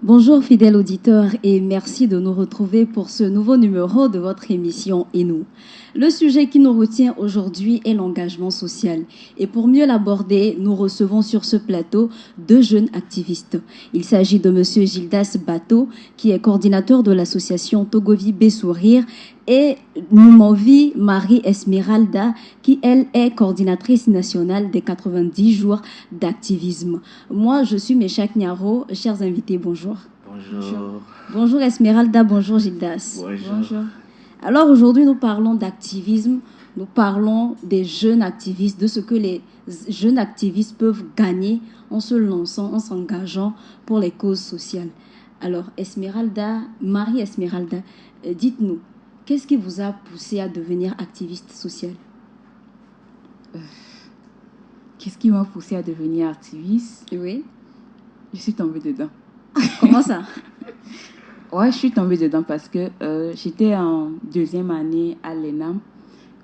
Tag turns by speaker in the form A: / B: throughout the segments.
A: Bonjour fidèles auditeurs et merci de nous retrouver pour ce nouveau numéro de votre émission Et nous. Le sujet qui nous retient aujourd'hui est l'engagement social. Et pour mieux l'aborder, nous recevons sur ce plateau deux jeunes activistes. Il s'agit de Monsieur Gildas Bato, qui est coordinateur de l'association Togovi Bessourire, et Noumovi Marie Esmeralda, qui elle est coordinatrice nationale des 90 jours d'activisme. Moi, je suis Méchac Niaro. Chers invités, bonjour.
B: Bonjour.
A: Bonjour Esmeralda, bonjour Gildas.
B: Bonjour.
A: Alors aujourd'hui, nous parlons d'activisme, nous parlons des jeunes activistes, de ce que les jeunes activistes peuvent gagner en se lançant, en s'engageant pour les causes sociales. Alors Esmeralda, Marie Esmeralda, dites-nous, qu'est-ce qui vous a poussé à devenir activiste sociale?
C: Qu'est-ce qui m'a poussé à devenir activiste?
A: Oui.
C: Je suis tombée dedans.
A: Comment ça?
C: Ouais, je suis tombée dedans parce que j'étais en deuxième année à l'ENAM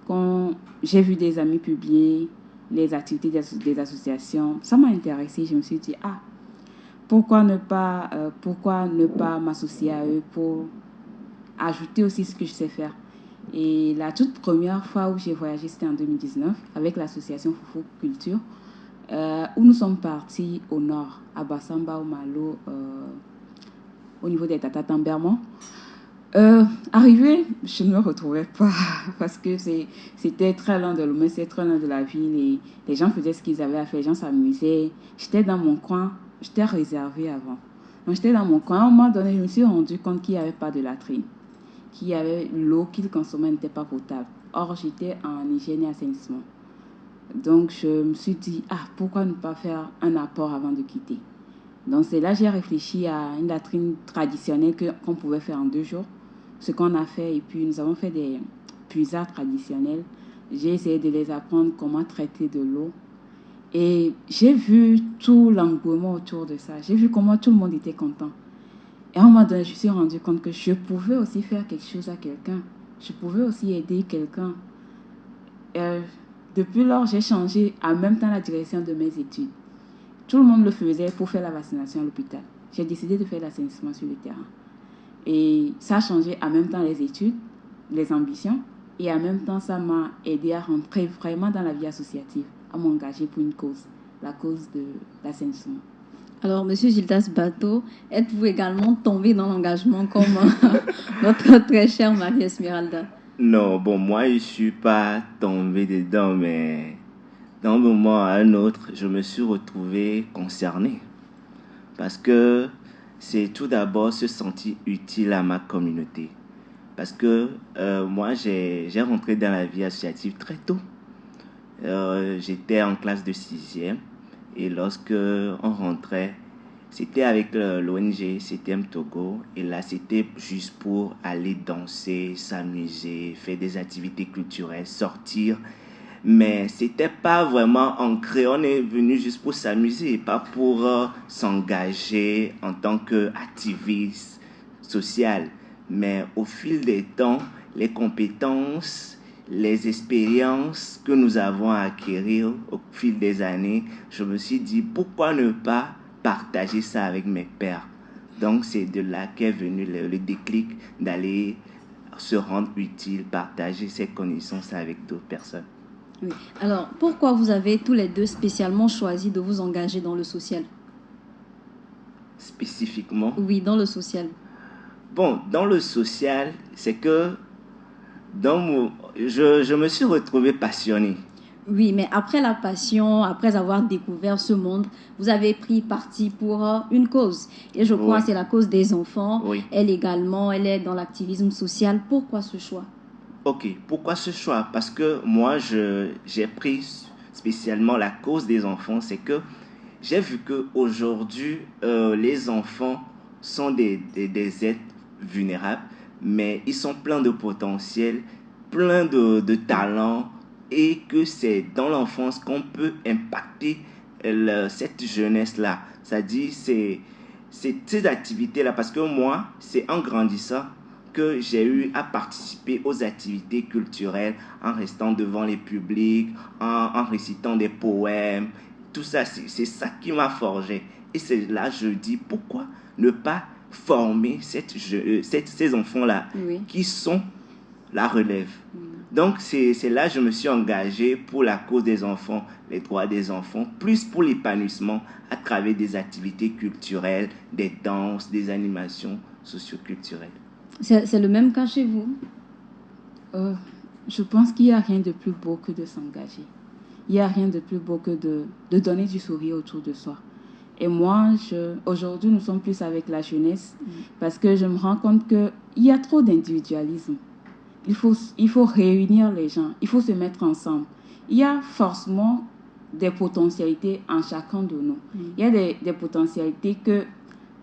C: quand j'ai vu des amis publier les activités des associations. Ça m'a intéressée. Je me suis dit, pourquoi ne pas m'associer à eux pour ajouter aussi ce que je sais faire. Et la toute première fois où j'ai voyagé, c'était en 2019 avec l'association Foufou Culture, où nous sommes partis au nord, à Bassamba, au Malo, au niveau des Tata Tambermont. Arrivé, je ne me retrouvais pas parce que c'était très loin de Lomé, c'était très loin de la ville et les gens faisaient ce qu'ils avaient à faire, les gens s'amusaient. J'étais dans mon coin, j'étais réservée avant. Donc j'étais dans mon coin, à un moment donné, je me suis rendu compte qu'il n'y avait pas de latrine, qu'il y avait l'eau qu'ils consommaient n'était pas potable. Or, j'étais en hygiène et assainissement. Donc je me suis dit, pourquoi ne pas faire un apport avant de quitter? Donc c'est là que j'ai réfléchi à une latrine traditionnelle qu'on pouvait faire en 2 jours. Ce qu'on a fait, et puis nous avons fait des puisards traditionnels. J'ai essayé de les apprendre comment traiter de l'eau. Et j'ai vu tout l'engouement autour de ça. J'ai vu comment tout le monde était content. Et à un moment donné, je me suis rendu compte que je pouvais aussi faire quelque chose à quelqu'un. Je pouvais aussi aider quelqu'un. Depuis lors, j'ai changé en même temps la direction de mes études. Tout le monde le faisait pour faire la vaccination à l'hôpital. J'ai décidé de faire l'assainissement sur le terrain. Et ça a changé en même temps les études, les ambitions. Et en même temps, ça m'a aidé à rentrer vraiment dans la vie associative, à m'engager pour une cause, la cause de l'assainissement.
A: Alors, Monsieur Gildas Bato, êtes-vous également tombé dans l'engagement comme notre très chère Marie Esmeralda?
B: Non, moi, je ne suis pas tombé dedans, mais d'un moment à un autre, je me suis retrouvé concerné. Parce que c'est tout d'abord se sentir utile à ma communauté. Parce que moi, j'ai rentré dans la vie associative très tôt. J'étais en classe de 6e et lorsque on rentrait, c'était avec l'ONG CTM Togo et là c'était juste pour aller danser, s'amuser, faire des activités culturelles, sortir. Mais c'était pas vraiment ancré, on est venu juste pour s'amuser, pas pour s'engager en tant qu'activiste social. Mais au fil des temps, les compétences, les expériences que nous avons acquises au fil des années, je me suis dit pourquoi ne pas partager ça avec mes pairs. Donc c'est de là qu'est venu le déclic d'aller se rendre utile, partager ses connaissances avec d'autres personnes.
A: Oui. Alors, pourquoi vous avez tous les deux spécialement choisi de vous engager dans le social?
B: Spécifiquement?
A: Oui, dans le social.
B: Dans le social, c'est que je me suis retrouvé passionné.
A: Oui, mais après la passion, après avoir découvert ce monde, vous avez pris parti pour une cause. Et je crois que c'est la cause des enfants.
B: Oui.
A: Elle également, elle est dans l'activisme social. Pourquoi ce choix?
B: Ok, pourquoi ce choix? Parce que moi, j'ai pris spécialement la cause des enfants. C'est que j'ai vu qu'aujourd'hui, les enfants sont des êtres vulnérables, mais ils sont pleins de potentiel, pleins de talent, et que c'est dans l'enfance qu'on peut impacter cette jeunesse-là. C'est-à-dire, c'est ces activités-là, parce que moi, c'est en grandissant que j'ai eu à participer aux activités culturelles en restant devant les publics, en récitant des poèmes, Tout ça, c'est ça qui m'a forgé. Et c'est là, je dis, pourquoi ne pas former ces enfants-là qui sont la relève. Donc, c'est là que je me suis engagé pour la cause des enfants, les droits des enfants, plus pour l'épanouissement à travers des activités culturelles, des danses, des animations socioculturelles.
A: C'est le même cas chez vous?
C: Je pense qu'il n'y a rien de plus beau que de s'engager. Il n'y a rien de plus beau que de donner du sourire autour de soi. Et moi, aujourd'hui, nous sommes plus avec la jeunesse parce que je me rends compte qu'il y a trop d'individualisme. Il faut réunir les gens, il faut se mettre ensemble. Il y a forcément des potentialités en chacun de nous. Il y a des potentialités que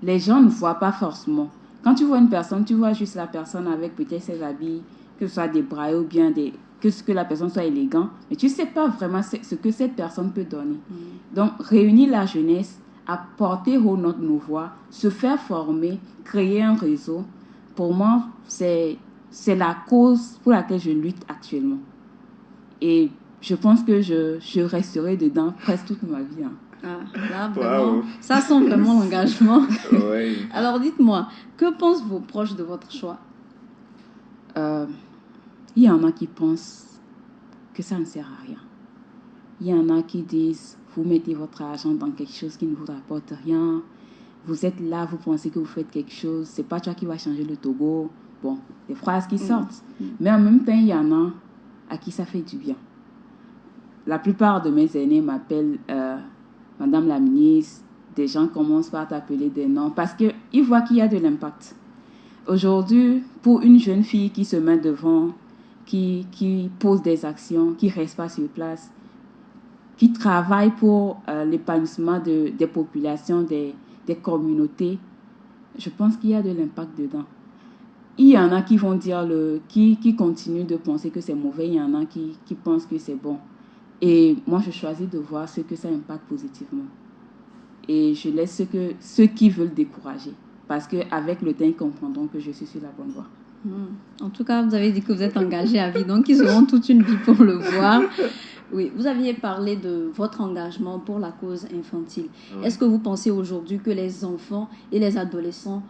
C: les gens ne voient pas forcément. Quand tu vois une personne, tu vois juste la personne avec peut-être ses habits, que ce soit des brailles ou bien que la personne soit élégante, mais tu ne sais pas vraiment ce que cette personne peut donner. Donc, réunir la jeunesse, apporter nos voix, se faire former, créer un réseau, pour moi, c'est la cause pour laquelle je lutte actuellement. Et je pense que je resterai dedans presque toute ma vie.
A: Là, vraiment, ça sent vraiment l'engagement.
B: Oui.
A: Alors, dites-moi, que pensent vos proches de votre choix?
C: Il y en a qui pensent que ça ne sert à rien. Il y en a qui disent, vous mettez votre argent dans quelque chose qui ne vous rapporte rien. Vous êtes là, vous pensez que vous faites quelque chose. C'est pas toi qui vas changer le Togo. Bon, des phrases qui sortent. Mais en même temps, il y en a à qui ça fait du bien. La plupart de mes aînés m'appellent Madame la ministre. Des gens commencent par t'appeler des noms parce qu'ils voient qu'il y a de l'impact. Aujourd'hui, pour une jeune fille qui se met devant, qui pose des actions, qui ne reste pas sur place, qui travaille pour l'épanouissement des populations, des communautés, je pense qu'il y a de l'impact dedans. Il y en a qui vont dire, qui continuent de penser que c'est mauvais, il y en a qui pensent que c'est bon. Et moi, je choisis de voir ce que ça impacte positivement. Et je laisse ceux qui veulent décourager. Parce qu'avec le temps, ils comprendront que je suis sur la bonne voie.
A: En tout cas, vous avez dit que vous êtes engagé à vie, donc ils auront toute une vie pour le voir. Oui, vous aviez parlé de votre engagement pour la cause infantile. Oui. Est-ce que vous pensez aujourd'hui que les enfants et les adolescents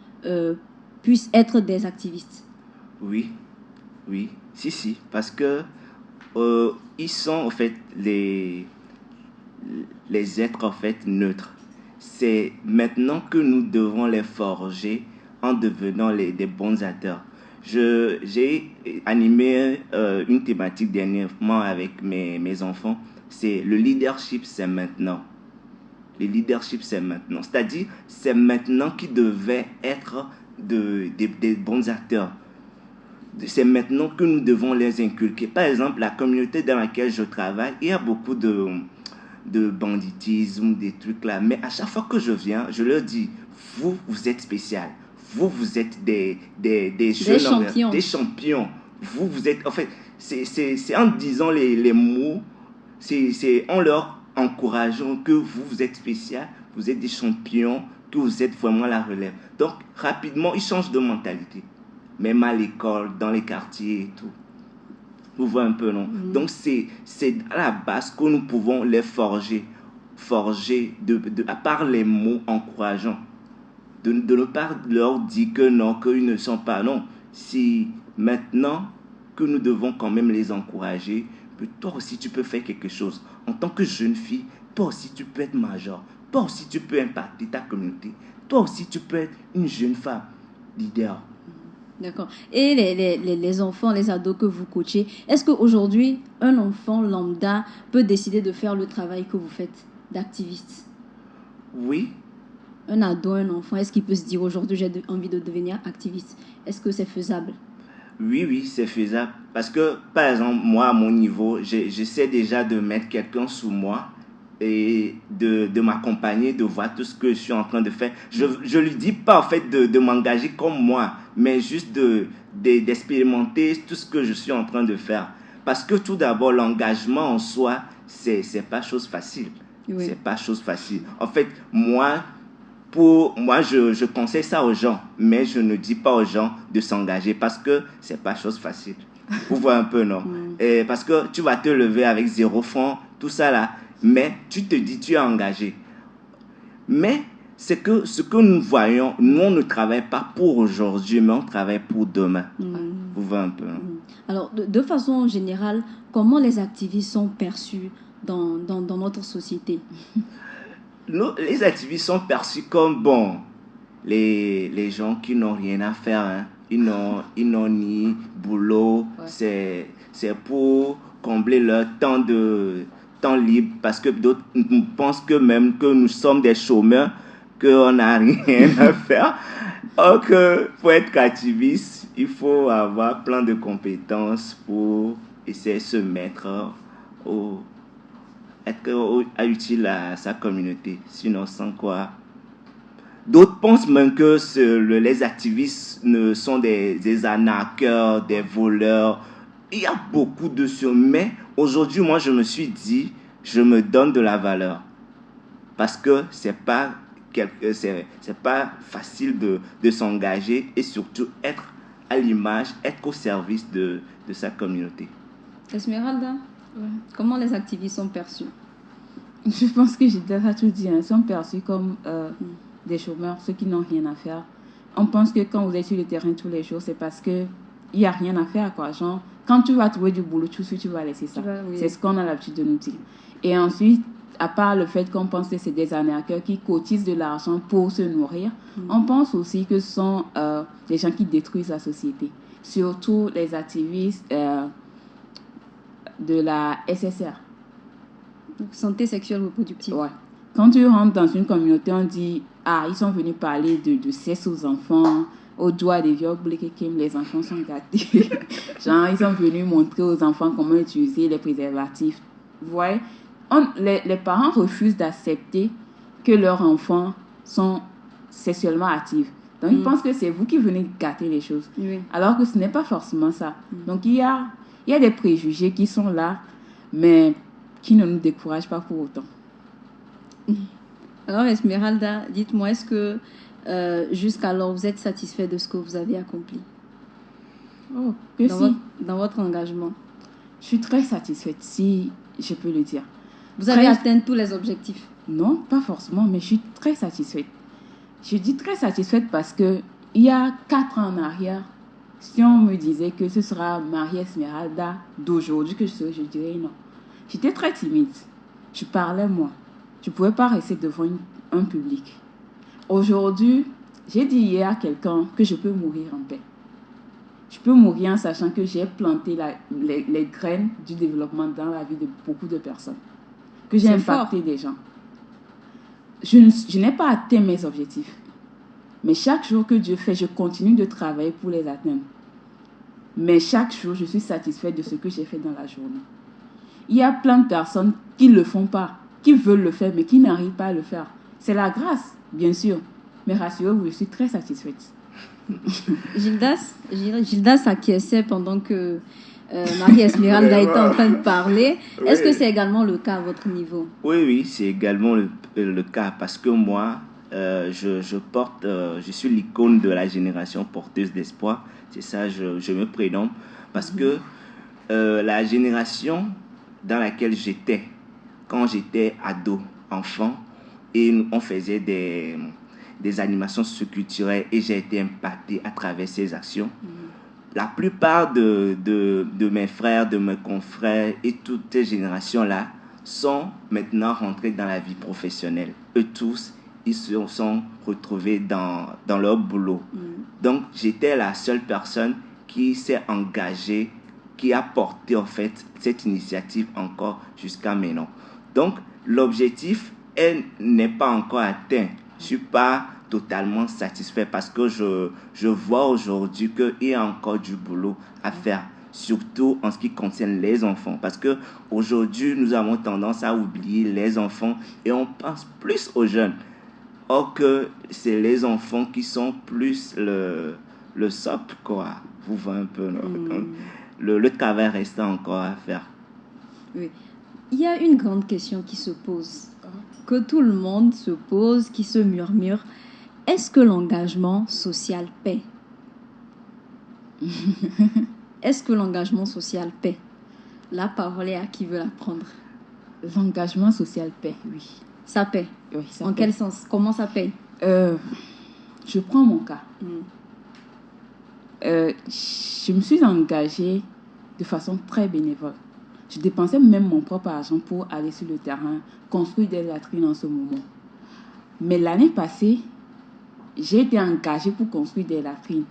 A: puissent être des activistes?
B: Oui, si, parce que ils sont en fait les êtres en fait neutres. C'est maintenant que nous devons les forger en devenant des bons acteurs. J'ai animé une thématique dernièrement avec mes enfants. C'est le leadership, c'est maintenant. Le leadership, c'est maintenant. C'est-à-dire, c'est maintenant qu'ils devaient être des bons acteurs. C'est maintenant que nous devons les inculquer. Par exemple, la communauté dans laquelle je travaille, il y a beaucoup de banditisme, des trucs là. Mais à chaque fois que je viens, je leur dis, vous êtes spécial. Vous êtes des jeunes
A: champions.
B: Des champions. Vous êtes, en fait, c'est en disant les mots, c'est en leur encourageant que vous êtes spécial, vous êtes des champions, que vous êtes vraiment la relève. Donc, rapidement, ils changent de mentalité. Même à l'école, dans les quartiers et tout. Vous voyez un peu, non? Donc, c'est à la base que nous pouvons les forger à part les mots encourageants. De ne pas leur dire que non, qu'ils ne sont pas. Non, c'est maintenant que nous devons quand même les encourager. Toi aussi, tu peux faire quelque chose. En tant que jeune fille, toi aussi, tu peux être major. Toi aussi, tu peux impacter ta communauté. Toi aussi, tu peux être une jeune femme leader.
A: D'accord. Et les enfants, les ados que vous coachez, est-ce qu'aujourd'hui, un enfant lambda peut décider de faire le travail que vous faites d'activiste?
B: Oui.
A: Un ado, un enfant, est-ce qu'il peut se dire aujourd'hui, j'ai envie de devenir activiste? Est-ce que c'est faisable?
B: Oui, c'est faisable. Parce que, par exemple, moi, à mon niveau, j'essaie déjà de mettre quelqu'un sous moi et de m'accompagner, de voir tout ce que je suis en train de faire. Je ne lui dis pas, en fait, de m'engager comme moi, mais juste d'expérimenter tout ce que je suis en train de faire. Parce que, tout d'abord, l'engagement en soi, c'est pas chose facile. Oui. C'est pas chose facile. En fait, moi, je conseille ça aux gens, mais je ne dis pas aux gens de s'engager parce que c'est pas chose facile. Vous voyez un peu, non? Et parce que tu vas te lever avec 0 francs, tout ça là. mais tu te dis tu es engagé. Mais ce que nous voyons, nous on ne travaille pas pour aujourd'hui, mais on travaille pour demain. Vous voyez un peu.
A: Alors, de façon générale, comment les activistes sont perçus dans notre société?
B: Les activistes sont perçus comme, les gens qui n'ont rien à faire, hein. Ils n'ont ni boulot, c'est pour combler leur temps libre, parce que d'autres pensent que même que nous sommes des chômeurs, qu'on n'a rien à faire. Or que pour être activiste, il faut avoir plein de compétences pour essayer de se mettre être utile à sa communauté. Sinon, sans quoi. D'autres pensent même que les activistes sont des arnaqueurs, des voleurs. Il y a beaucoup de choses. Mais aujourd'hui, moi, je me suis dit, je me donne de la valeur. Parce que c'est pas facile de s'engager et surtout être à l'image, être au service de sa communauté.
A: Esmeralda, comment les activistes sont perçus?
C: Je pense que j'ai déjà tout dit. Ils sont perçus comme des chômeurs, ceux qui n'ont rien à faire. On pense que quand vous êtes sur le terrain tous les jours, c'est parce qu'il n'y a rien à faire, quoi. Genre, quand tu vas trouver du boulot, tout de suite, tu vas laisser ça. C'est ce qu'on a l'habitude de nous dire. Et ensuite, à part le fait qu'on pense que c'est des arnaqueurs qui cotisent de l'argent pour se nourrir, on pense aussi que ce sont des gens qui détruisent la société. Surtout les activistes de la SSR.
A: Santé sexuelle reproductive.
C: Ouais. Quand tu rentres dans une communauté, on dit « Ah, ils sont venus parler de sexe aux enfants, au doigt des viols, les enfants sont gâtés. » Genre, ils sont venus montrer aux enfants comment utiliser les préservatifs. Vous voyez, les parents refusent d'accepter que leurs enfants sont sexuellement actifs. Donc, ils pensent que c'est vous qui venez gâter les choses.
A: Oui.
C: Alors que ce n'est pas forcément ça. Donc, il y a des préjugés qui sont là, mais qui ne nous découragent pas pour autant.
A: Alors, Esmeralda, dites-moi, est-ce que jusqu'alors, vous êtes satisfait de ce que vous avez accompli dans votre engagement?
C: Je suis très satisfaite, si je peux le dire.
A: Vous avez atteint tous les objectifs?
C: Non, pas forcément, mais je suis très satisfaite. Je dis très satisfaite parce que il y a 4 ans en arrière, si on me disait que ce sera Marie Esmeralda d'aujourd'hui que je dirais non. J'étais très timide. Je parlais moi. Je ne pouvais pas rester devant un public. Aujourd'hui, j'ai dit hier à quelqu'un que je peux mourir en paix. Je peux mourir en sachant que j'ai planté les graines du développement dans la vie de beaucoup de personnes. Que j'ai impacté des gens. Je n'ai pas atteint mes objectifs. Mais chaque jour que Dieu fait, je continue de travailler pour les atteindre. Mais chaque jour, je suis satisfaite de ce que j'ai fait dans la journée. Il y a plein de personnes qui ne le font pas, qui veulent le faire, mais qui n'arrivent pas à le faire. C'est la grâce, bien sûr. Mais rassurez-vous, je suis très satisfaite.
A: Gildas acquiesçait pendant que Marie Esmeralda était en train de parler. Oui. Est-ce que c'est également le cas à votre niveau?
B: Oui, c'est également le cas. Parce que moi, je suis l'icône de la génération porteuse d'espoir. C'est ça, je me prénomme. Parce que la génération dans laquelle j'étais, quand j'étais ado, enfant, et on faisait des animations socioculturelles et j'ai été impacté à travers ces actions. La plupart de mes frères, de mes confrères et toutes ces générations-là sont maintenant rentrés dans la vie professionnelle. Eux tous, ils se sont retrouvés dans leur boulot. Donc, j'étais la seule personne qui s'est engagée, qui a porté en fait cette initiative encore jusqu'à maintenant. Donc, l'objectif n'est pas encore atteint. Je ne suis pas totalement satisfait parce que je vois aujourd'hui qu'il y a encore du boulot à faire, surtout en ce qui concerne les enfants. Parce qu'aujourd'hui, nous avons tendance à oublier les enfants et on pense plus aux jeunes. Or que c'est les enfants qui sont plus le socle, quoi. Vous voyez un peu, non? Donc, le travail reste encore à faire.
A: Oui. Il y a une grande question qui se pose, que tout le monde se pose, qui se murmure. Est-ce que l'engagement social paie? Est-ce que l'engagement social paie? La parole est à qui veut la prendre.
C: L'engagement social paie, oui.
A: Ça paie.
C: Oui, ça
A: En
C: paie.
A: quel sens? Comment ça paie?
C: Je prends mon cas. Je me suis engagée de façon très bénévole. Je dépensais même mon propre argent pour aller sur le terrain, construire des latrines en ce moment. Mais l'année passée, j'ai été engagée pour construire des latrines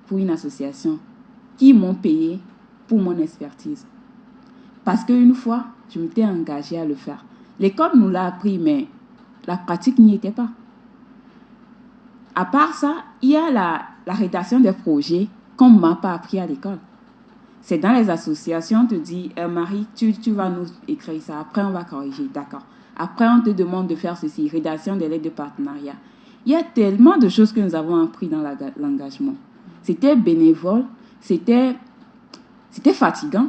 C: pour une association qui m'ont payé pour mon expertise. Parce qu'une fois, je m'étais engagée à le faire. L'école nous l'a appris, mais la pratique n'y était pas. À part ça, il y a la rédaction des projets qu'on ne m'a pas appris à l'école. C'est dans les associations, on te dit, Marie, tu vas nous écrire ça. Après, on va corriger. D'accord. Après, on te demande de faire ceci, rédaction des lettres de partenariat. Il y a tellement de choses que nous avons appris dans l'engagement. C'était bénévole, c'était fatigant.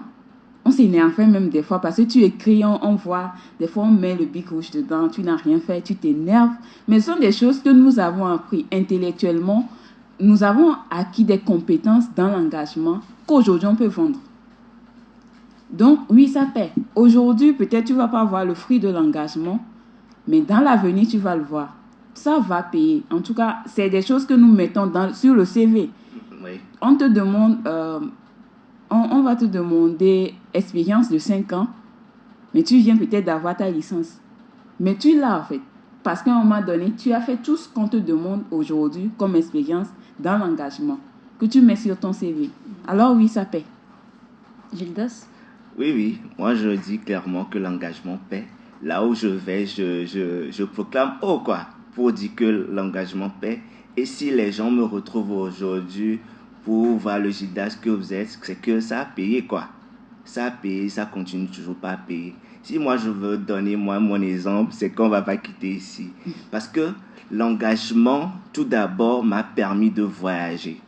C: On s'énervait même des fois parce que tu écris, on voit, des fois on met le bic rouge dedans, tu n'as rien fait, tu t'énerves. Mais ce sont des choses que nous avons appris intellectuellement. Nous avons acquis des compétences dans l'engagement qu'aujourd'hui on peut vendre. Donc oui, ça paie. Aujourd'hui, peut-être tu ne vas pas voir le fruit de l'engagement, mais dans l'avenir, tu vas le voir. Ça va payer. En tout cas, c'est des choses que nous mettons sur le CV.
B: Oui.
C: On te demande... on va te demander expérience de 5 ans, mais tu viens peut-être d'avoir ta licence. Mais tu l'as en fait. Parce qu'à un moment donné, tu as fait tout ce qu'on te demande aujourd'hui comme expérience dans l'engagement, que tu mets sur ton CV. Alors oui, ça paie.
A: Gildas?
B: Oui. Moi, je dis clairement que l'engagement paie. Là où je vais, je proclame haut, quoi, pour dire que l'engagement paie. Et si les gens me retrouvent aujourd'hui pour voir le Gildas que vous êtes, c'est que ça a payé, quoi. Ça a payé, ça continue toujours pas à payer. Si moi je veux donner mon exemple, c'est qu'on va pas quitter ici. Parce que l'engagement, tout d'abord, m'a permis de voyager.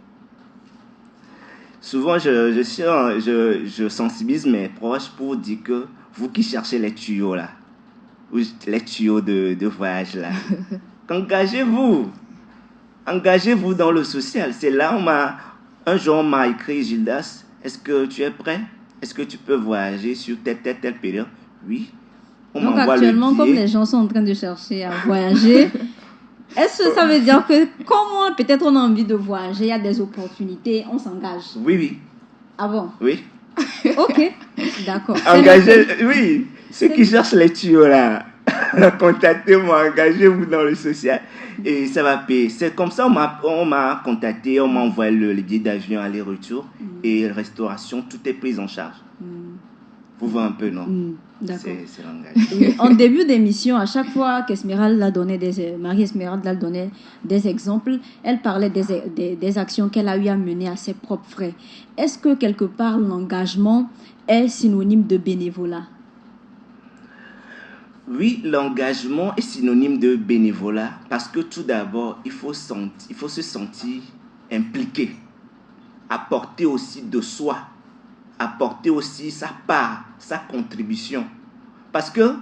B: Souvent, je sensibilise mes proches pour dire que vous qui cherchez les tuyaux là, les tuyaux de voyage là, engagez-vous. Engagez-vous dans le social. C'est là un jour on m'a écrit, Gildas, est-ce que tu es prêt? Est-ce que tu peux voyager sur telle période? Oui.
A: Donc actuellement, comme les gens sont en train de chercher à voyager, est-ce que ça veut dire que comme moi, peut-être on a envie de voyager, il y a des opportunités, on s'engage?
B: Oui.
A: Ah bon?
B: Oui.
A: Ok, d'accord.
B: Engagez, oui. Ceux qui cherchent les tuyaux là, contactez-moi, engagez-vous dans le social et ça va payer. C'est comme ça on m'a contacté, on m'a envoyé le billet d'avion aller-retour et restauration, tout est pris en charge. Vous voyez un peu, non?
A: D'accord.
B: C'est l'engagement.
A: En début d'émission, à chaque fois qu'Esmeralda donnait Marie Esmeralda donnait des exemples, elle parlait des actions qu'elle a eu à mener à ses propres frais. Est-ce que quelque part l'engagement est synonyme de bénévolat?
B: Oui, l'engagement est synonyme de bénévolat parce que tout d'abord, il faut se sentir impliqué, apporter aussi de soi, apporter aussi sa part, sa contribution. Parce que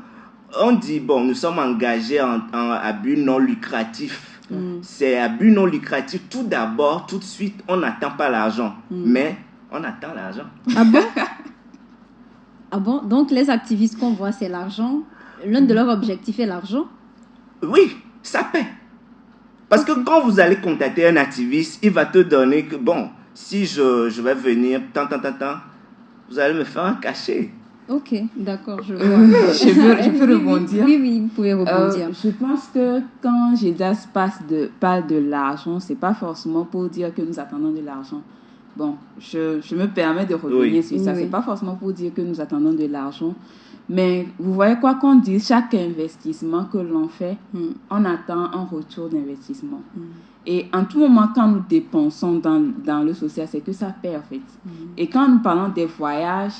B: on dit, bon, nous sommes engagés à but non lucratif. C'est à but non lucratif. Tout d'abord, tout de suite, on n'attend pas l'argent, mais on attend l'argent.
A: Ah bon? Ah bon? Donc les activistes qu'on voit, c'est l'argent? L'un de leurs objectifs est l'argent?
B: Oui, ça paie. Parce que quand vous allez contacter un activiste, il va te donner que, bon, si je vais venir, vous allez me faire un cachet.
A: Ok, d'accord, je vois.
C: Je peux rebondir.
A: Oui, vous pouvez rebondir.
C: Je pense que quand Gildas parle de l'argent, c'est pas forcément pour dire que nous attendons de l'argent. Bon, je me permets de revenir sur ça. C'est pas forcément pour dire que nous attendons de l'argent. Mais vous voyez quoi qu'on dise, chaque investissement que l'on fait, on attend un retour d'investissement. Et en tout moment, quand nous dépensons dans le social, c'est que ça paie en fait. Et quand nous parlons des voyages,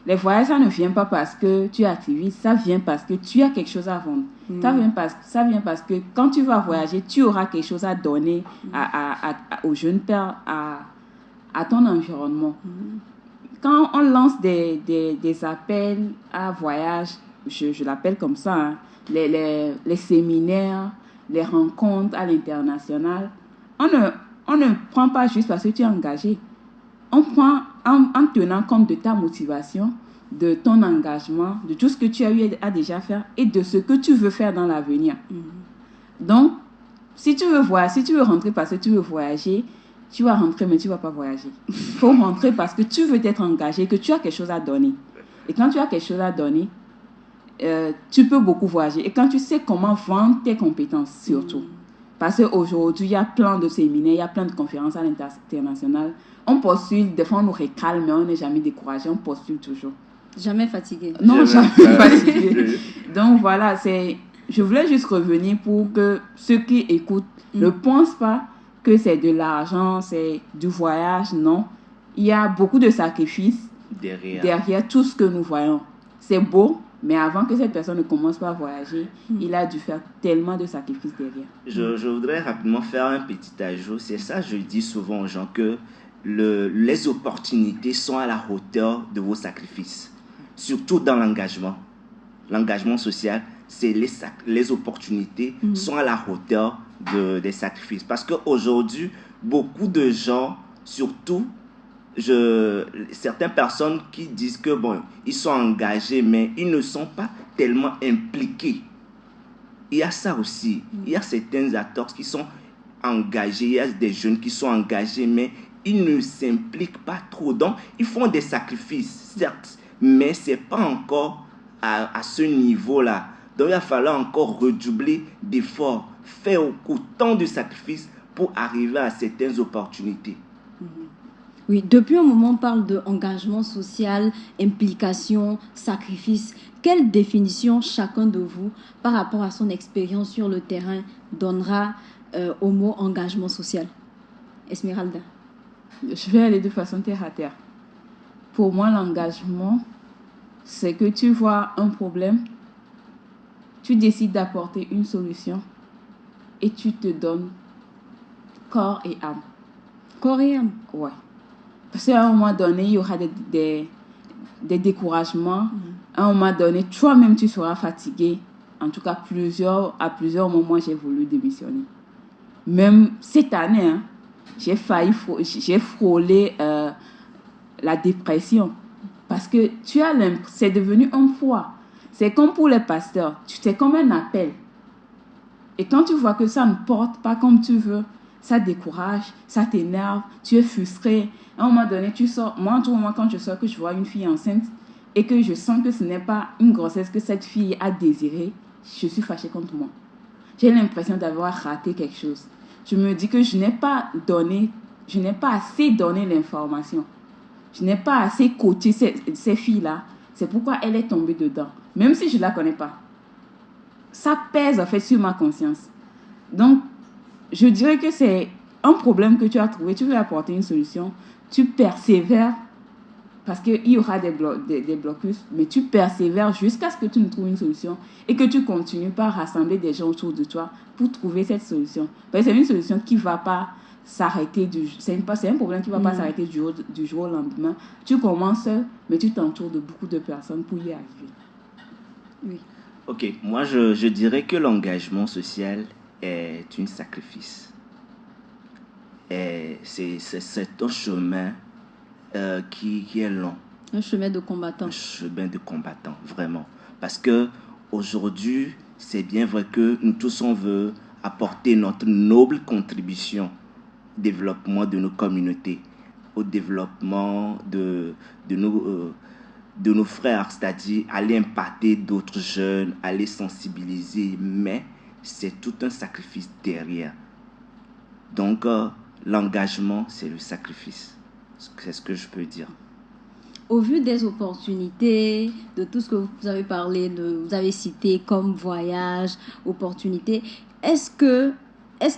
C: les voyages, ça ne vient pas parce que tu es activiste, ça vient parce que tu as quelque chose à vendre. Ça vient parce que quand tu vas voyager, tu auras quelque chose à donner aux jeunes pères, à ton environnement. Quand on lance des appels à voyage, je l'appelle comme ça, hein, les séminaires, les rencontres à l'international, on ne prend pas juste parce que tu es engagé. On prend en tenant compte de ta motivation, de ton engagement, de tout ce que tu as eu à déjà faire et de ce que tu veux faire dans l'avenir. Donc, si tu veux rentrer parce que tu veux voyager, tu vas rentrer mais tu ne vas pas voyager. Il faut rentrer parce que tu veux t'être engagé, que tu as quelque chose à donner. Et quand tu as quelque chose à donner, tu peux beaucoup voyager. Et quand tu sais comment vendre tes compétences, surtout. Parce qu'aujourd'hui, il y a plein de séminaires, il y a plein de conférences à l'international. On postule, des fois on nous recale, mais on n'est jamais découragé, on postule toujours.
A: Jamais fatigué.
C: Non, jamais fatigué. Donc voilà, je voulais juste revenir pour que ceux qui écoutent ne pensent pas que c'est de l'argent, c'est du voyage. Non, il y a beaucoup de sacrifices derrière tout ce que nous voyons. C'est beau, mais avant que cette personne ne commence pas à voyager, il a dû faire tellement de sacrifices derrière.
B: Je voudrais rapidement faire un petit ajout. C'est ça, je dis souvent aux gens que les opportunités sont à la hauteur de vos sacrifices. Surtout dans l'engagement. L'engagement social, c'est les opportunités sont à la hauteur des sacrifices. Parce qu'aujourd'hui, beaucoup de gens, surtout, certaines personnes qui disent que bon, ils sont engagés, mais ils ne sont pas tellement impliqués. Il y a ça aussi. Il y a certains acteurs qui sont engagés, il y a des jeunes qui sont engagés, mais ils ne s'impliquent pas trop. Donc, ils font des sacrifices, certes, mais ce n'est pas encore à ce niveau-là. Donc, il va falloir encore redoubler d'efforts, faire autant de sacrifices pour arriver à certaines opportunités.
A: Oui, depuis un moment, on parle d'engagement social, implication, sacrifice. Quelle définition chacun de vous, par rapport à son expérience sur le terrain, donnera au mot engagement social? Esmeralda.
C: Je vais aller de façon terre à terre. Pour moi, l'engagement, c'est que tu vois un problème, tu décides d'apporter une solution et tu te donnes corps et âme.
A: Corps et âme?
C: Ouais. Parce qu'à un moment donné, il y aura des découragements. À un moment donné, toi-même, tu seras fatigué. En tout cas, à plusieurs moments, j'ai voulu démissionner. Même cette année, j'ai frôlé la dépression. Parce que c'est devenu un poids. C'est comme pour les pasteurs. C'est comme un appel. Et quand tu vois que ça ne porte pas comme tu veux, ça décourage, ça t'énerve, tu es frustré. À un moment donné, tu sors. Moi, en tout moment, quand je sors, que je vois une fille enceinte et que je sens que ce n'est pas une grossesse que cette fille a désirée, je suis fâchée contre moi. J'ai l'impression d'avoir raté quelque chose. Je me dis que je n'ai pas assez donné l'information. Je n'ai pas assez coaché ces filles-là. C'est pourquoi elle est tombée dedans. Même si je ne la connais pas. Ça pèse en fait sur ma conscience. Donc, je dirais que c'est un problème que tu as trouvé. Tu veux apporter une solution. Tu persévères parce qu'il y aura des blocus. Mais tu persévères jusqu'à ce que tu ne trouves une solution et que tu continues par rassembler des gens autour de toi pour trouver cette solution. Parce que c'est une solution qui ne va pas s'arrêter c'est un problème qui ne va pas s'arrêter du jour au lendemain. Tu commences seul, mais tu t'entoures de beaucoup de personnes pour y arriver.
A: Oui.
B: Ok, moi je dirais que l'engagement social est un sacrifice. Et c'est un chemin qui est long.
A: Un chemin de combattant.
B: Un chemin de combattant, vraiment. Parce que aujourd'hui, c'est bien vrai que nous tous on veut apporter notre noble contribution au développement de nos communautés, au développement de nos frères, c'est-à-dire aller impacter d'autres jeunes, aller sensibiliser, mais c'est tout un sacrifice derrière. Donc, l'engagement, c'est le sacrifice. C'est ce que je peux dire.
A: Au vu des opportunités, de tout ce que vous avez parlé, vous avez cité comme voyage, opportunités, est-ce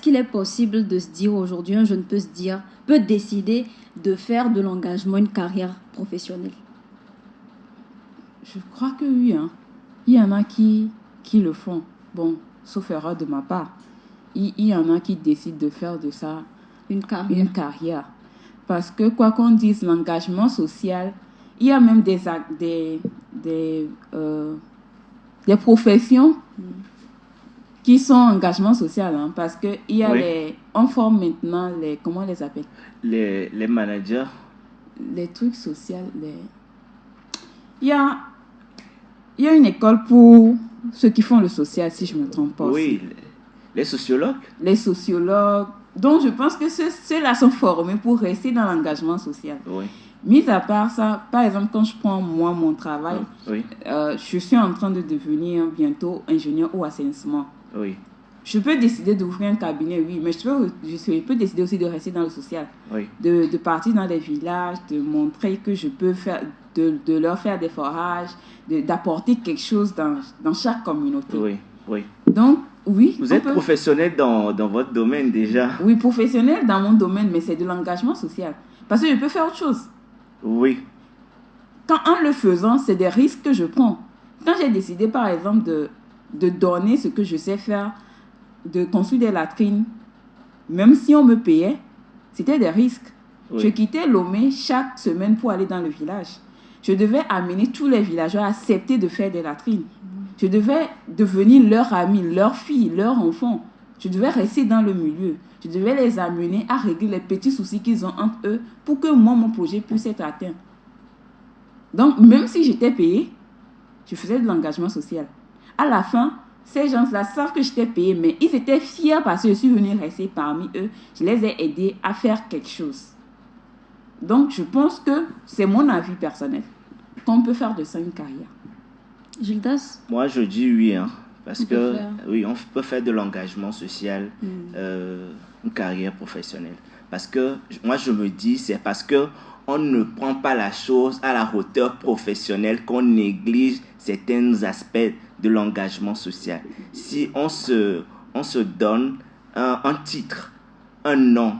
A: qu'il est possible de se dire aujourd'hui, un jeune peut décider de faire de l'engagement une carrière professionnelle?
C: Je crois que oui. Il y en a qui le font. Bon, sauf erreur de ma part. Il y en a qui décident de faire de ça une carrière. Parce que quoi qu'on dise, l'engagement social, il y a même des professions qui sont engagement social. Parce que il y a on forme maintenant comment on les appelle?
B: Les managers.
C: Les trucs sociaux, Il y a, il y a une école pour ceux qui font le social, si je ne me trompe pas.
B: Oui,
C: Aussi.
B: les sociologues.
C: Les sociologues. Donc, je pense que ceux-là sont formés pour rester dans l'engagement social.
B: Oui.
C: Mis à part ça, par exemple, quand je prends moi mon travail,
B: Oui.
C: Je suis en train de devenir bientôt ingénieur au assainissement.
B: Oui.
C: Je peux décider d'ouvrir un cabinet, oui, mais je peux décider aussi de rester dans le social.
B: Oui.
C: De partir dans les villages, de montrer que je peux faire, de leur faire des forages, d'apporter quelque chose dans chaque communauté.
B: Oui. Oui.
C: Donc, oui.
B: Vous êtes professionnel dans votre domaine déjà.
C: Oui, professionnel dans mon domaine, mais c'est de l'engagement social. Parce que je peux faire autre chose.
B: Oui.
C: En le faisant, c'est des risques que je prends. Quand j'ai décidé, par exemple, de donner ce que je sais faire, de construire des latrines, même si on me payait, c'était des risques. Oui. Je quittais Lomé chaque semaine pour aller dans le village. Je devais amener tous les villageois à accepter de faire des latrines. Je devais devenir leur ami, leur fille, leur enfant. Je devais rester dans le milieu. Je devais les amener à régler les petits soucis qu'ils ont entre eux pour que moi, mon projet puisse être atteint. Donc, même si j'étais payée, je faisais de l'engagement social. À la fin, ces gens-là savent que j'étais payée, mais ils étaient fiers parce que je suis venue rester parmi eux. Je les ai aidés à faire quelque chose. Donc, je pense que c'est mon avis personnel qu'on peut faire de ça une carrière.
A: Gildas?
B: Moi, je dis oui, hein, parce que oui, on peut faire de l'engagement social une carrière professionnelle. Parce que moi, je me dis, c'est parce que on ne prend pas la chose à la hauteur professionnelle qu'on néglige certains aspects de l'engagement social. Si on se donne un titre, un nom,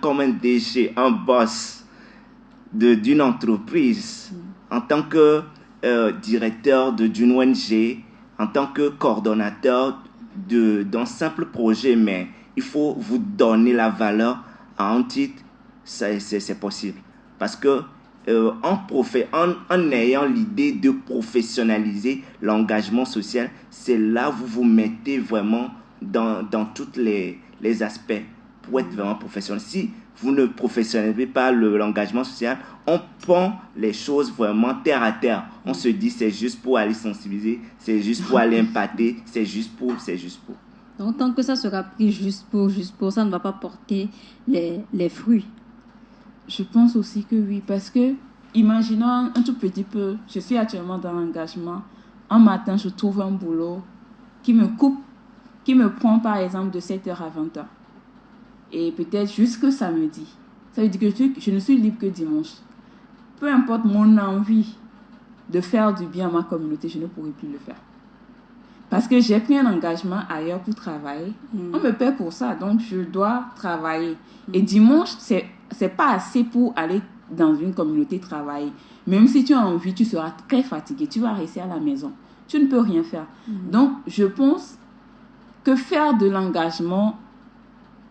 B: comme un DG, un boss d'une entreprise, en tant que directeur d'une ONG, en tant que coordonnateur d'un simple projet, mais il faut vous donner la valeur à un titre, c'est possible. Parce que en ayant l'idée de professionnaliser l'engagement social, c'est là où vous vous mettez vraiment dans tous les aspects pour être vraiment professionnel. Si vous ne professionnalisez pas l'engagement social, on prend les choses vraiment terre à terre. On se dit c'est juste pour aller sensibiliser, c'est juste pour aller impacter, c'est juste pour.
A: Donc tant que ça sera pris juste pour, ça ne va pas porter les fruits.
C: Je pense aussi que oui, parce que, imaginons un tout petit peu, je suis actuellement dans l'engagement, un matin je trouve un boulot qui me prend par exemple de 7h à 20h. Et peut-être jusque samedi. Ça veut dire que je ne suis libre que dimanche. Peu importe mon envie de faire du bien à ma communauté, je ne pourrai plus le faire. Parce que j'ai pris un engagement ailleurs pour travailler. On me paie pour ça, donc je dois travailler. Et dimanche, c'est pas assez pour aller dans une communauté travailler. Même si tu as envie, tu seras très fatigué. Tu vas rester à la maison. Tu ne peux rien faire. Donc, je pense que faire de l'engagement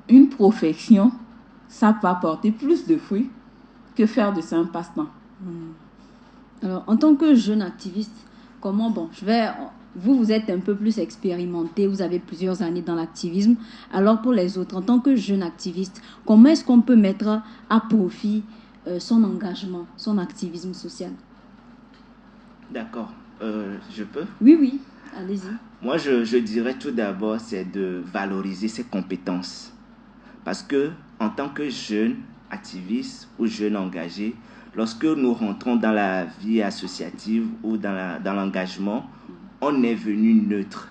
C: une profession, ça peut apporter plus de fruits que faire de ça un passe-temps.
A: Alors, en tant que jeune activiste, vous êtes un peu plus expérimenté, vous avez plusieurs années dans l'activisme. Alors pour les autres, en tant que jeune activiste, comment est-ce qu'on peut mettre à profit son engagement, son activisme social?
B: D'accord. Je peux?
A: Oui, allez-y.
B: Moi, je dirais tout d'abord, c'est de valoriser ses compétences. Parce que en tant que jeune activiste ou jeune engagé, lorsque nous rentrons dans la vie associative ou dans l'engagement, on est venu neutre.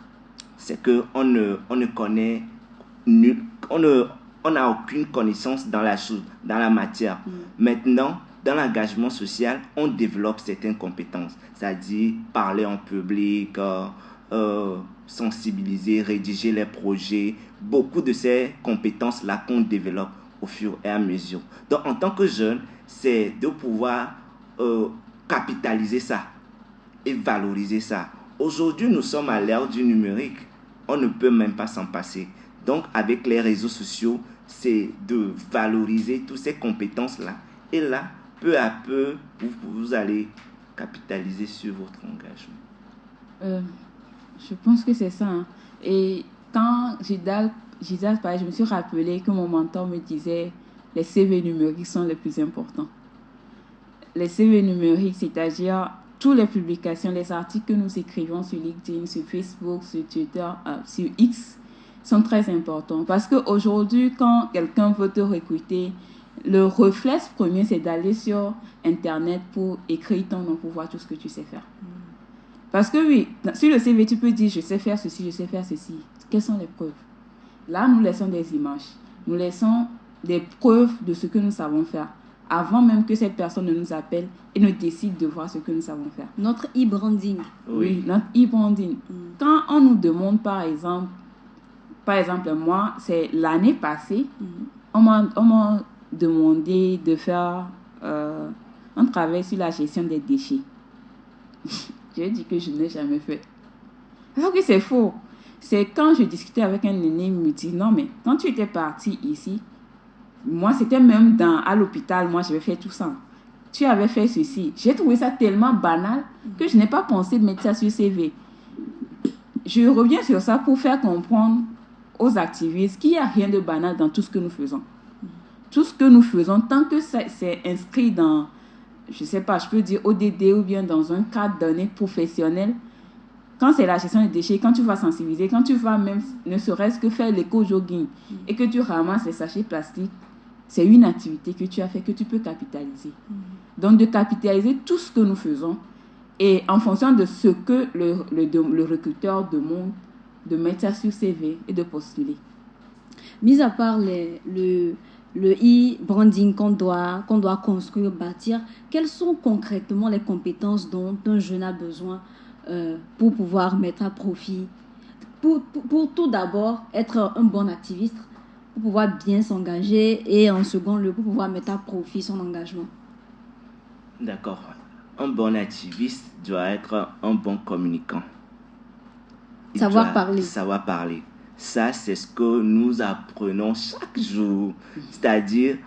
B: C'est qu'on ne connaît on n'a aucune connaissance dans la chose, dans la matière. Maintenant, dans l'engagement social, on développe certaines compétences, c'est-à-dire parler en public, sensibiliser, rédiger les projets, beaucoup de ces compétences-là qu'on développe au fur et à mesure. Donc, en tant que jeune, c'est de pouvoir capitaliser ça et valoriser ça. Aujourd'hui, nous sommes à l'ère du numérique. On ne peut même pas s'en passer. Donc, avec les réseaux sociaux, c'est de valoriser toutes ces compétences-là. Et là, peu à peu, vous allez capitaliser sur votre engagement.
C: Je pense que c'est ça. Hein. Et quand Gildas parlait, je me suis rappelé que mon mentor me disait les CV numériques sont les plus importants. Les CV numériques, c'est-à-dire toutes les publications, les articles que nous écrivons sur LinkedIn, sur Facebook, sur Twitter, sur X sont très importants. Parce qu'aujourd'hui, quand quelqu'un veut te recruter, le réflexe premier, c'est d'aller sur Internet pour écrire ton nom, pour voir tout ce que tu sais faire. Parce que oui, sur le CV, tu peux dire, je sais faire ceci, je sais faire ceci. Quelles sont les preuves? Là, nous laissons des images. Nous laissons des preuves de ce que nous savons faire, avant même que cette personne ne nous appelle et ne décide de voir ce que nous savons faire.
A: Notre e-branding.
C: Oui, notre e-branding. Quand on nous demande, par exemple, moi, c'est l'année passée, on m'a demandé de faire un travail sur la gestion des déchets. Je dis que je n'ai jamais fait. Alors que c'est faux. C'est quand je discutais avec un aîné, il me dit, non, mais quand tu étais parti ici, moi, c'était même à l'hôpital, moi, j'avais fait tout ça. Tu avais fait ceci. J'ai trouvé ça tellement banal que je n'ai pas pensé de mettre ça sur CV. Je reviens sur ça pour faire comprendre aux activistes qu'il n'y a rien de banal dans tout ce que nous faisons. Tout ce que nous faisons, tant que c'est inscrit dans, je ne sais pas, je peux dire ODD ou bien dans un cadre donné professionnel, quand c'est la gestion des déchets, quand tu vas sensibiliser, quand tu vas même ne serait-ce que faire l'éco-jogging et que tu ramasses les sachets plastiques, c'est une activité que tu as fait, que tu peux capitaliser. Donc, de capitaliser tout ce que nous faisons et en fonction de ce que le recruteur demande, de mettre ça sur CV et de postuler.
A: Mis à part le e-branding qu'on doit construire, bâtir, quelles sont concrètement les compétences dont un jeune a besoin pour pouvoir mettre à profit, pour tout d'abord être un bon activiste, pour pouvoir bien s'engager et en second lieu, pour pouvoir mettre à profit son engagement?
B: D'accord. Un bon activiste doit être un bon communicant.
A: Savoir parler.
B: Savoir parler. Ça, c'est ce que nous apprenons chaque jour. C'est-à-dire,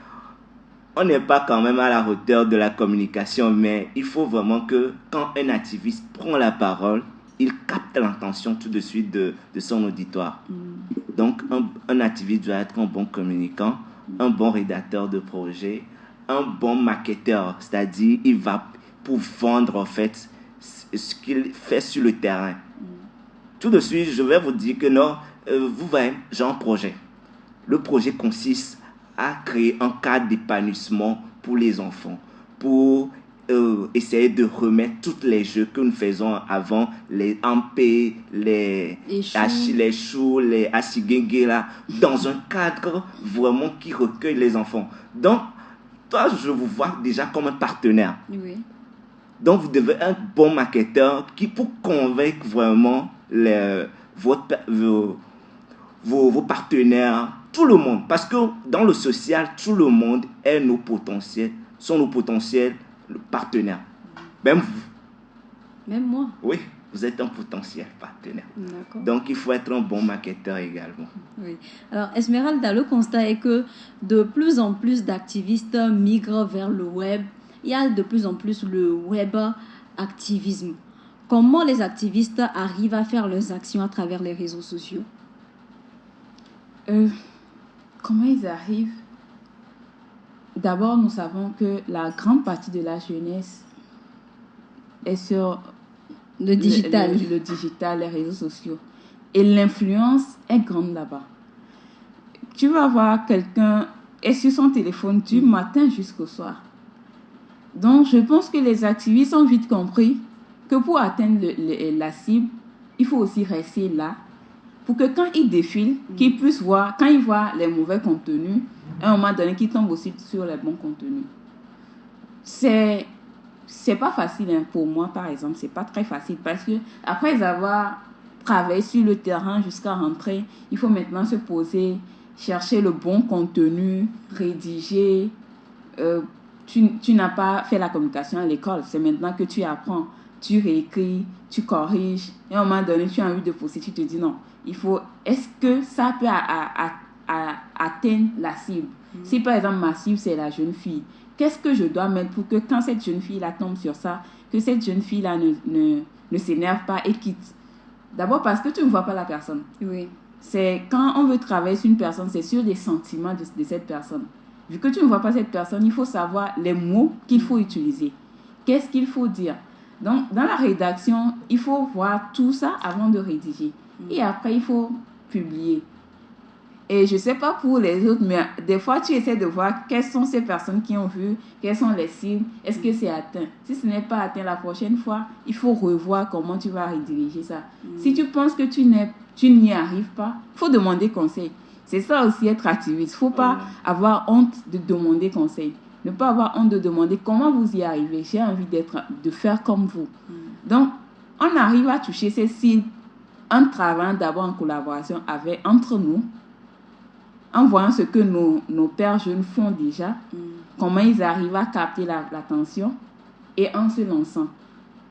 B: on n'est pas quand même à la hauteur de la communication, mais il faut vraiment que quand un activiste prend la parole, il capte l'intention tout de suite de son auditoire. Donc, un activiste doit être un bon communicant, un bon rédacteur de projet, un bon marketeur, c'est-à-dire il va pour vendre en fait ce qu'il fait sur le terrain. Tout de suite, je vais vous dire que non, vous voyez, j'ai un projet. Le projet consiste à créer un cadre d'épanouissement pour les enfants, pour essayer de remettre tous les jeux que nous faisons avant, les ampés, les choux, les asigenge là, dans un cadre vraiment qui recueille les enfants. Donc, toi, je vous vois déjà comme un partenaire.
A: Oui.
B: Donc, vous devez être un bon marketeur pour convaincre vraiment vos partenaires, tout le monde. Parce que dans le social, tout le monde sont nos potentiels partenaires. Même vous.
A: Même moi.
B: Oui, vous êtes un potentiel partenaire.
A: D'accord.
B: Donc, il faut être un bon marketeur également.
A: Oui. Alors, Esmeralda, le constat est que de plus en plus d'activistes migrent vers le web. Il y a de plus en plus le web activisme. Comment les activistes arrivent à faire leurs actions à travers les réseaux sociaux?
C: Comment ils arrivent? D'abord, nous savons que la grande partie de la jeunesse est sur
A: le digital.
C: Le digital, les réseaux sociaux. Et l'influence est grande là-bas. Tu vas voir quelqu'un est sur son téléphone du matin jusqu'au soir. Donc, je pense que les activistes ont vite compris que pour atteindre la cible, il faut aussi rester là pour que quand ils défilent, qu'ils puissent voir, quand ils voient les mauvais contenus, à un moment donné, qu'ils tombent aussi sur les bons contenus. C'est pas facile hein, pour moi, par exemple. C'est pas très facile parce que après avoir travaillé sur le terrain jusqu'à rentrer, il faut maintenant se poser, chercher le bon contenu, rédiger. Tu n'as pas fait la communication à l'école. C'est maintenant que tu apprends. Tu réécris, tu corriges. Et à un moment donné, tu as envie de poster, tu te dis non. Est-ce que ça peut atteindre la cible? Si par exemple ma cible c'est la jeune fille, qu'est-ce que je dois mettre pour que quand cette jeune fille-là tombe sur ça, que cette jeune fille-là ne s'énerve pas et quitte? D'abord parce que tu ne vois pas la personne.
A: Oui.
C: C'est quand on veut travailler sur une personne, c'est sur les sentiments de cette personne. Vu que tu ne vois pas cette personne, il faut savoir les mots qu'il faut utiliser. Qu'est-ce qu'il faut dire? Donc, dans la rédaction, il faut voir tout ça avant de rédiger. Et après, il faut publier. Et je ne sais pas pour les autres, mais des fois, tu essaies de voir quelles sont ces personnes qui ont vu, quelles sont les cibles, est-ce que c'est atteint. Si ce n'est pas atteint la prochaine fois, il faut revoir comment tu vas rediriger ça. Si tu penses que tu n'y arrives pas, il faut demander conseil. C'est ça aussi être activiste. Il ne faut pas avoir honte de demander conseil. Ne pas avoir honte de demander comment vous y arrivez. J'ai envie de faire comme vous. Donc, on arrive à toucher ces cibles en travaillant d'abord en collaboration entre nous, en voyant ce que nos pères jeunes font déjà, comment ils arrivent à capter l'attention et en se lançant.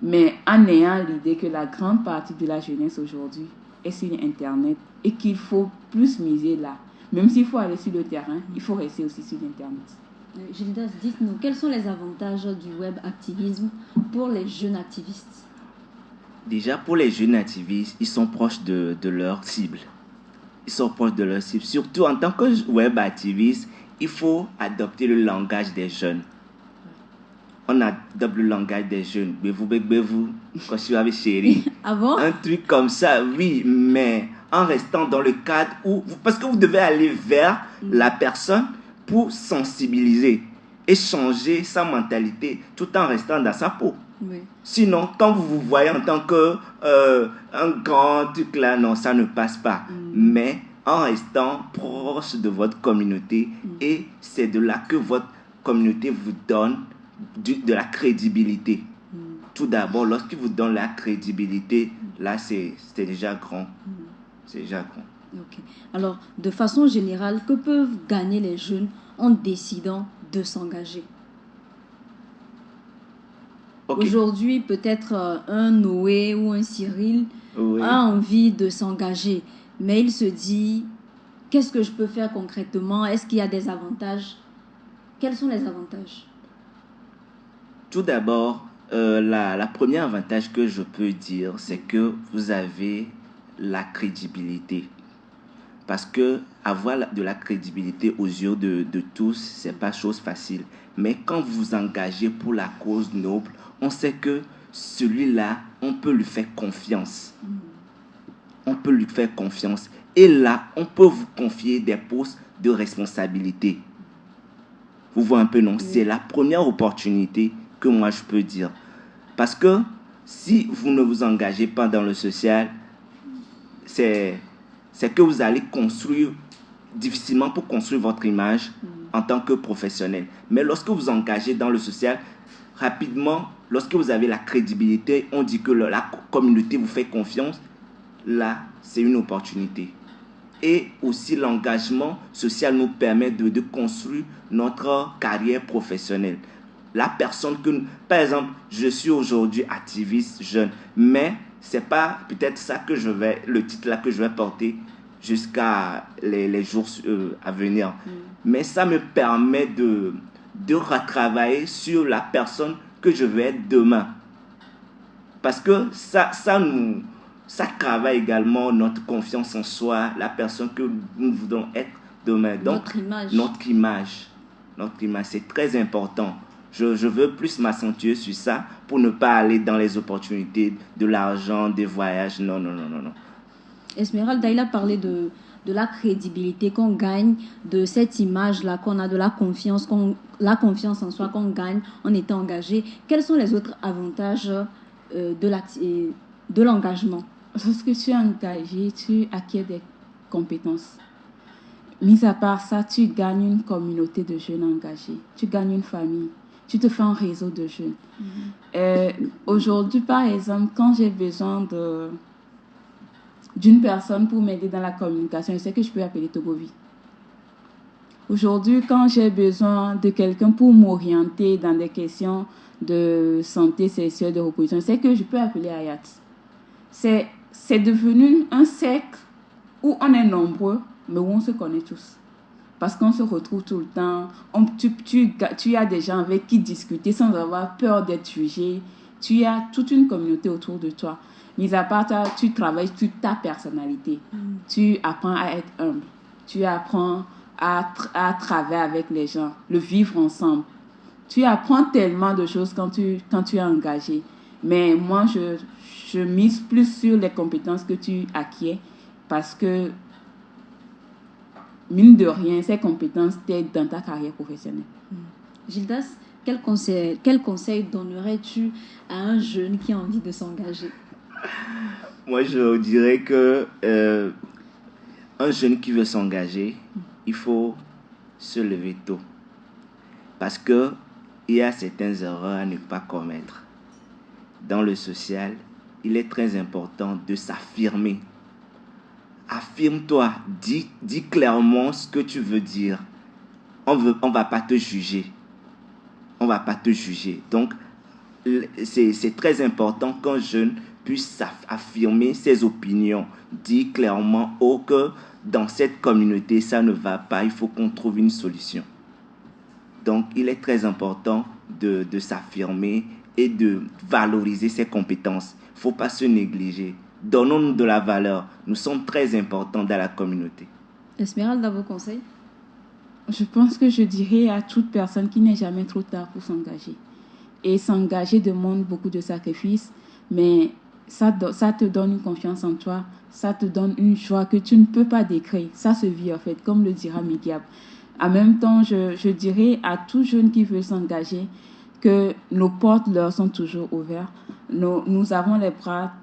C: Mais en ayant l'idée que la grande partie de la jeunesse aujourd'hui est sur Internet et qu'il faut plus miser là. Même s'il faut aller sur le terrain, il faut rester aussi sur Internet.
A: Gildas, dites-nous, quels sont les avantages du web activisme pour les jeunes activistes?
B: Déjà, pour les jeunes activistes, ils sont proches de leur cible. Ils sont proches de leur cible. Surtout en tant que web activiste, il faut adopter le langage des jeunes. On adopte le langage des jeunes. Bevou, quand je suis avec chérie.
A: Ah bon?
B: Un truc comme ça, oui, mais en restant dans le cadre où... Parce que vous devez aller vers la personne pour sensibiliser et changer sa mentalité tout en restant dans sa peau.
A: Oui.
B: Sinon, quand vous vous voyez en tant que un grand truc là, non, ça ne passe pas. Mais en restant proche de votre communauté, et c'est de là que votre communauté vous donne de la crédibilité. Tout d'abord, lorsqu'il vous donne la crédibilité, là, c'est déjà grand. C'est déjà grand.
A: Okay. Alors, de façon générale, que peuvent gagner les jeunes en décidant de s'engager? Okay. Aujourd'hui, peut-être un Noé ou un Cyril a envie de s'engager, mais il se dit, qu'est-ce que je peux faire concrètement? Est-ce qu'il y a des avantages? Quels sont les avantages?
B: Tout d'abord, la première avantage que je peux dire, c'est que vous avez la crédibilité. Parce que avoir de la crédibilité aux yeux de tous, c'est pas chose facile. Mais quand vous vous engagez pour la cause noble, on sait que celui-là, on peut lui faire confiance. On peut lui faire confiance. Et là, on peut vous confier des postes de responsabilité. Vous voyez un peu, non? C'est la première opportunité que moi je peux dire. Parce que si vous ne vous engagez pas dans le social, c'est que vous allez construire difficilement pour construire votre image en tant que professionnel. Mais lorsque vous engagez dans le social, rapidement, lorsque vous avez la crédibilité, on dit que la communauté vous fait confiance, là, c'est une opportunité. Et aussi, l'engagement social nous permet de construire notre carrière professionnelle. La personne que... Par exemple, je suis aujourd'hui activiste jeune, mais c'est pas peut-être ça que le titre là que je vais porter jusqu'à les jours à venir. Mais ça me permet de retravailler sur la personne que je vais être demain. Parce que ça travaille également notre confiance en soi, la personne que nous voulons être demain. Donc, notre image, c'est très important. Je veux plus m'accentuer sur ça pour ne pas aller dans les opportunités de l'argent, des voyages. Non.
A: Esmeralda, il a parlé de la crédibilité qu'on gagne, de cette image-là qu'on a, de la confiance en soi qu'on gagne en étant engagé. Quels sont les autres avantages de l'engagement?
C: Lorsque tu es engagé, tu acquiers des compétences. Mis à part ça, tu gagnes une communauté de jeunes engagés. Tu gagnes une famille. Tu te fais un réseau de jeunes. Aujourd'hui, par exemple, quand j'ai besoin d'une personne pour m'aider dans la communication, je sais que je peux appeler Togovi. Aujourd'hui, quand j'ai besoin de quelqu'un pour m'orienter dans des questions de santé sexuelle, de reproduction, je sais que je peux appeler Ayat. C'est devenu un cercle où on est nombreux, mais où on se connaît tous. Parce qu'on se retrouve tout le temps. Tu as des gens avec qui discuter sans avoir peur d'être jugé. Tu as toute une communauté autour de toi. Mis à part ça, tu travailles sur ta personnalité. Tu apprends à être humble. Tu apprends à travailler avec les gens, le vivre ensemble. Tu apprends tellement de choses quand tu es engagé. Mais moi, je mise plus sur les compétences que tu acquiers parce que, mine de rien, ces compétences t'aident dans ta carrière professionnelle.
A: Gildas, quel conseil donnerais-tu à un jeune qui a envie de s'engager?
B: Moi, je dirais que un jeune qui veut s'engager, il faut se lever tôt. Parce qu'il y a certaines erreurs à ne pas commettre. Dans le social, il est très important de s'affirmer. Affirme-toi, dis clairement ce que tu veux dire. On va pas te juger. On va pas te juger. Donc, c'est très important qu'un jeune puisse affirmer ses opinions. Dire clairement que dans cette communauté, ça ne va pas. Il faut qu'on trouve une solution. Donc, il est très important de s'affirmer et de valoriser ses compétences. Il ne faut pas se négliger. Donnons-nous de la valeur. Nous sommes très importants dans la communauté.
A: Esmeralda, vos conseils?
C: Je pense que je dirais à toute personne qu'il n'est jamais trop tard pour s'engager. Et s'engager demande beaucoup de sacrifices, mais ça te donne une confiance en toi, ça te donne une joie que tu ne peux pas décrire. Ça se vit en fait, comme le dira Migyab. En même temps, je dirais à tout jeune qui veut s'engager que nos portes leur sont toujours ouvertes. Nous avons les bras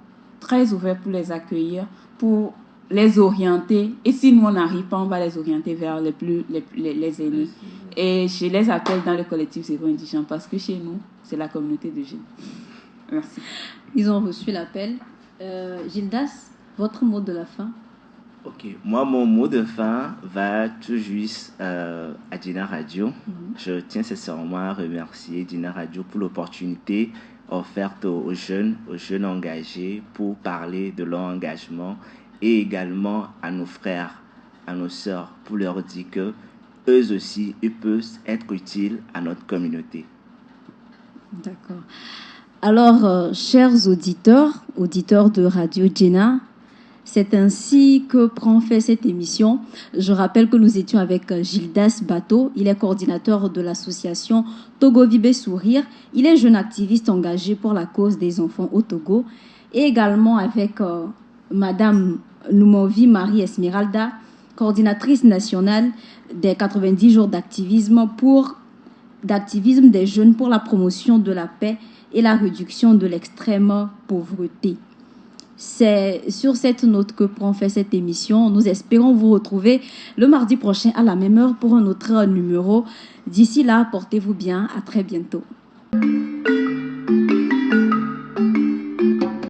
C: très ouverts pour les accueillir, pour les orienter. Et si nous, on n'arrive pas, on va les orienter vers les aînés. Et je les appelle dans le collectif Zéro Indigent parce que chez nous, c'est la communauté de jeunes. Merci.
A: Ils ont reçu l'appel. Gildas, votre mot de la fin?
B: Ok, moi, mon mot de fin va tout juste à Dina Radio. Je tiens sincèrement à remercier Dina Radio pour l'opportunité offerte aux jeunes engagés pour parler de leur engagement et également à nos frères, à nos sœurs, pour leur dire que eux aussi, ils peuvent être utiles à notre communauté.
A: D'accord. Alors, chers auditeurs de Radio Djena, c'est ainsi que prend fin cette émission. Je rappelle que nous étions avec Gildas Bato. Il est coordinateur de l'association Togo Vibé Sourire. Il est jeune activiste engagé pour la cause des enfants au Togo. Et également avec Madame Noumovi Marie Esmeralda, coordinatrice nationale des 90 jours d'activisme des jeunes pour la promotion de la paix et la réduction de l'extrême pauvreté. C'est sur cette note que prend fin cette émission. Nous espérons vous retrouver le mardi prochain à la même heure pour un autre numéro. D'ici là, portez-vous bien. À très bientôt.